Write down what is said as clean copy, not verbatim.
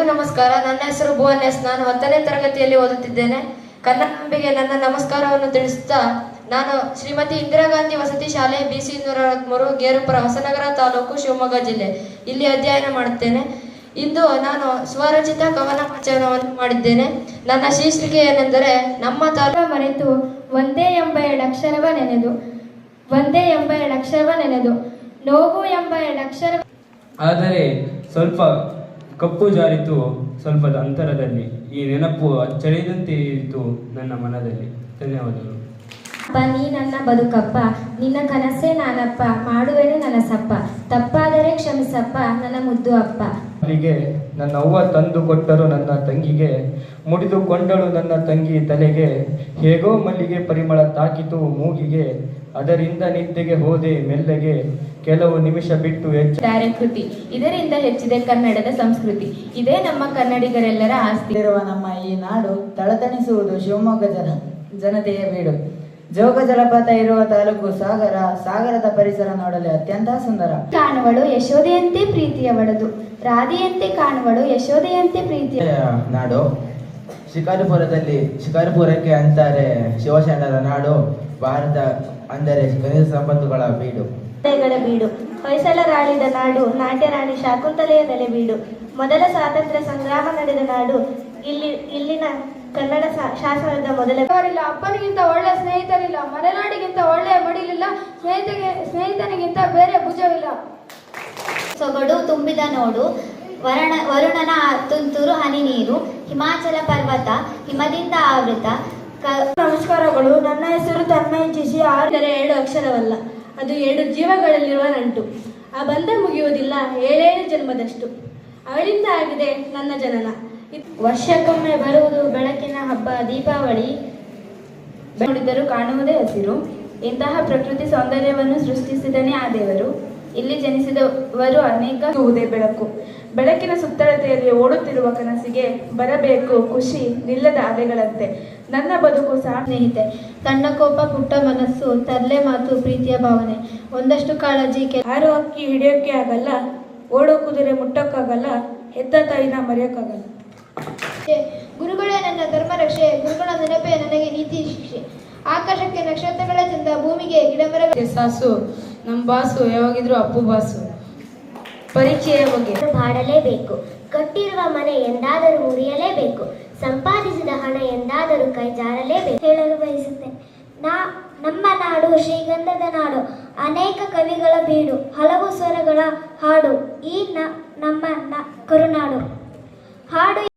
ನಮಸ್ಕಾರ. ನನ್ನ ಹೆಸರು ಭುವನ್ ಎಸ್. ನಾನು 10ನೇ ತರಗತಿಯಲ್ಲಿ ಓದುತ್ತಿದ್ದೇನೆ. ಕನ್ನಡಾಂಬೆಗೆ ನನ್ನ ನಮಸ್ಕಾರವನ್ನು ತಿಳಿಸುತ್ತಾ ನಾನು ಶ್ರೀಮತಿ ಇಂದಿರಾ ಗಾಂಧಿ ವಸತಿ ಶಾಲೆ BC 263 ಗೇರುಪುರ, ಹೊಸನಗರ ತಾಲೂಕು, ಶಿವಮೊಗ್ಗ ಜಿಲ್ಲೆ ಇಲ್ಲಿ ಅಧ್ಯಯನ ಮಾಡುತ್ತೇನೆ. ಇಂದು ನಾನು ಸ್ವರಚಿತ ಕವನ ವಾಚನವನ್ನು ಮಾಡಿದ್ದೇನೆ. ನನ್ನ ಶೀರ್ಷಿಕೆ ಏನೆಂದರೆ ನಮ್ಮ ತಾಲೂಕು ಮರೆತು ಒಂದೇ ಎಂಬ ಎರಡಕ್ಷರವ ನೆನೆದು, ಒಂದೇ ಎಂಬ ಎರಡಕ್ಷರವ ನೆನೆದು, ನೋವು ಎಂಬ ಎರಡಕ್ಷರ. ಆದರೆ ಸ್ವಲ್ಪ ಕಪ್ಪು ಜಾರಿತು ಸ್ವಲ್ಪದ ಅಂತರದಲ್ಲಿ, ಈ ನೆನಪು ಅಚ್ಚಳಿದಂತೆ ಇತ್ತು ನನ್ನ ಮನದಲ್ಲಿ. ಧನ್ಯವಾದಗಳು. ಅಪ್ಪ ನೀ ನನ್ನ ಬದುಕಪ್ಪ, ನಿನ್ನ ಕನಸೇ ನಾನಪ್ಪ, ಮಾಡುವೆನು ನನ್ನ ಸಪ್ಪ, ತಪ್ಪಾದರೆ ಕ್ಷಮಿಸಪ್ಪ ನನ್ನ ಮುದ್ದು ಅಪ್ಪ. ಅಲ್ಲಿಗೆ ನನ್ನ ಅವ್ವ ತಂದು ಕೊಟ್ಟರು ನನ್ನ ತಂಗಿಗೆ, ಮುಡಿದುಕೊಂಡಳು ನನ್ನ ತಂಗಿ ತಲೆಗೆ, ಹೇಗೋ ಮಲ್ಲಿಗೆ ಪರಿಮಳ ತಾಕಿತು ಮೂಗಿಗೆ, ಅದರಿಂದ ನಿದ್ದೆಗೆ ಹೋದೆ ಮೆಲ್ಲಗೆ, ಕೆಲವು ನಿಮಿಷ ಬಿಟ್ಟು ಕೃತಿ. ಇದರಿಂದ ಹೆಚ್ಚಿದೆ ಕನ್ನಡದ ಸಂಸ್ಕೃತಿ. ಇದೇ ನಮ್ಮ ಕನ್ನಡಿಗರೆಲ್ಲರ ಆಸ್ತಿ. ಇರುವ ನಮ್ಮ ಈ ನಾಡು ತಳತಣಿಸುವುದು ಶಿವಮೊಗ್ಗ ಜನತೆಯ ಬೀಡು. ಜೋಗ ಜಲಪಾತ ಇರುವ ತಾಲೂಕು ಸಾಗರ, ಸಾಗರದ ಪರಿಸರ ನೋಡಲು ಅತ್ಯಂತ ಸುಂದರ. ಕಾಣುವಳು ಯಶೋದೆಯಂತೆ ಪ್ರೀತಿಯ ಒಡೆದು, ರಾಧೆಯಂತೆ ಕಾಣುವಳು ಯಶೋದೆಯಂತೆ ಪ್ರೀತಿಯ ನಾಡು. ಶಿಕಾರಿಪುರಕ್ಕೆ ಅಂತಾರೆ ಶಿವಶರಣರ ನಾಡು. ಭಾರತ ಅಂದರೆ ಖನಿಜ ಸಂಪತ್ತುಗಳ ಬೀಡು. ಬೀಡು. ಹೊಯ್ಸಳರಾಳಿದ ನಾಡು, ನಾಟ್ಯರಾಣಿ ಶಾಕುಂತಲೆಯ ನೆಲೆ ಬೀಡು. ಮೊದಲ ಸ್ವಾತಂತ್ರ್ಯ ಸಂಗ್ರಾಮ ನಡೆದ ನಾಡು. ಇಲ್ಲಿನ ಕನ್ನಡ ಶಾಸನದ ಮೊದಲ ಅಪ್ಪನಿಗಿಂತ ಒಳ್ಳೆ ಸ್ನೇಹಿತರಿಲ್ಲ, ಮಲೆನಾಡಿಗಿಂತ ಒಳ್ಳೆಯ ಮಡಿಲಿಲ್ಲ, ಸ್ನೇಹಿತನಿಗಿಂತ ಬೇರೆ ಭುಜವಿಲ್ಲ. ಸೊಗಡು ತುಂಬಿದ ನೋಡು, ವರುಣನ ತುಂತುರು ಹನಿ ನೀರು, ಹಿಮಾಚಲ ಪರ್ವತ ಹಿಮದಿಂದ ಆವೃತ. ನಮಸ್ಕಾರಗಳು. ನನ್ನ ಹೆಸರು ತನ್ಮಯ ಜಿಸಿ. 7 ಅಕ್ಷರವಲ್ಲ, ಅದು 7 ಜೀವಗಳಲ್ಲಿರುವ ನಂಟು. ಆ ಬಂಧ ಮುಗಿಯುವುದಿಲ್ಲ 7 ಜನ್ಮದಷ್ಟು. ಅವಳಿಂದ ಆಗಿದೆ ನನ್ನ ಜನನ. ವರ್ಷಕ್ಕೊಮ್ಮೆ ಬರುವುದು ಬೆಳಕಿನ ಹಬ್ಬ ದೀಪಾವಳಿ. ನೋಡಿದರೂ ಕಾಣುವುದೇ ಹಸಿರು. ಇಂತಹ ಪ್ರಕೃತಿ ಸೌಂದರ್ಯವನ್ನು ಸೃಷ್ಟಿಸಿದನೇ ಆ ದೇವರು. ಇಲ್ಲಿ ಜನಿಸಿದವರು ಅನೇಕ ಬೆಳಕು. ಬೆಳಕಿನ ಸುತ್ತಳತೆಯಲ್ಲಿ ಓಡುತ್ತಿರುವ ಕನಸಿಗೆ ಬರಬೇಕು ಖುಷಿ ನಿಲ್ಲದ ಅಲೆಗಳಂತೆ. ನನ್ನ ಬದುಕು ಸ್ನೇಹಿತೆ, ಸಣ್ಣ ಕೋಪ, ಪುಟ್ಟ ಮನಸ್ಸು, ತರ್ಲೆ ಮಾತು, ಪ್ರೀತಿಯ ಭಾವನೆ, ಒಂದಷ್ಟು ಕಾಳಜಿ. ಹಾರು ಅಕ್ಕಿ ಹಿಡಿಯೋಕ್ಕೆ ಆಗಲ್ಲ, ಓಡೋ ಕುದುರೆ ಮುಟ್ಟಕ್ಕಾಗಲ್ಲ, ಹೆತ್ತ ತಾಯಿನ ಮರೆಯೋಕ್ಕಾಗಲ್ಲ. ಗುರುಗಳೇ ನನ್ನ ಧರ್ಮ ರಕ್ಷೆ, ಗುರುಗಳ ನೆನಪೇ ನನಗೆ ನೀತಿ ಶಿಕ್ಷೆ. ಆಕಾಶಕ್ಕೆ ನಕ್ಷತ್ರಗಳ ಚಂದ, ಭೂಮಿಗೆ ಗಿಡಮರಗಳ ಸಾಸು. ನಮ್ಮ ಬಾಸು ಯಾವಾಗಿದ್ರು ಅಪ್ಪು ಬಾಸು. ಪರೀಕ್ಷೆಯ ಬಗ್ಗೆ ಮಾಡಲೇಬೇಕು. ಕಟ್ಟಿರುವ ಮನೆ ಎಂದಾದರೂ ಮುರಿಯಲೇಬೇಕು. ಸಂಪಾದಿಸಿದ ಹಣ ಎಂದಾದರೂ ಕೈ ಜಾರಲೇಬೇಕು. ಹೇಳಲು ಬಯಸುತ್ತೆ, ನಮ್ಮ ನಾಡು ಶ್ರೀಗಂಧದ ನಾಡು, ಅನೇಕ ಕವಿಗಳ ಬೀಡು, ಹಲವು ಸ್ವರಗಳ ಹಾಡು ಈ ನಮ್ಮ ಕರುನಾಡು. ಹಾಡು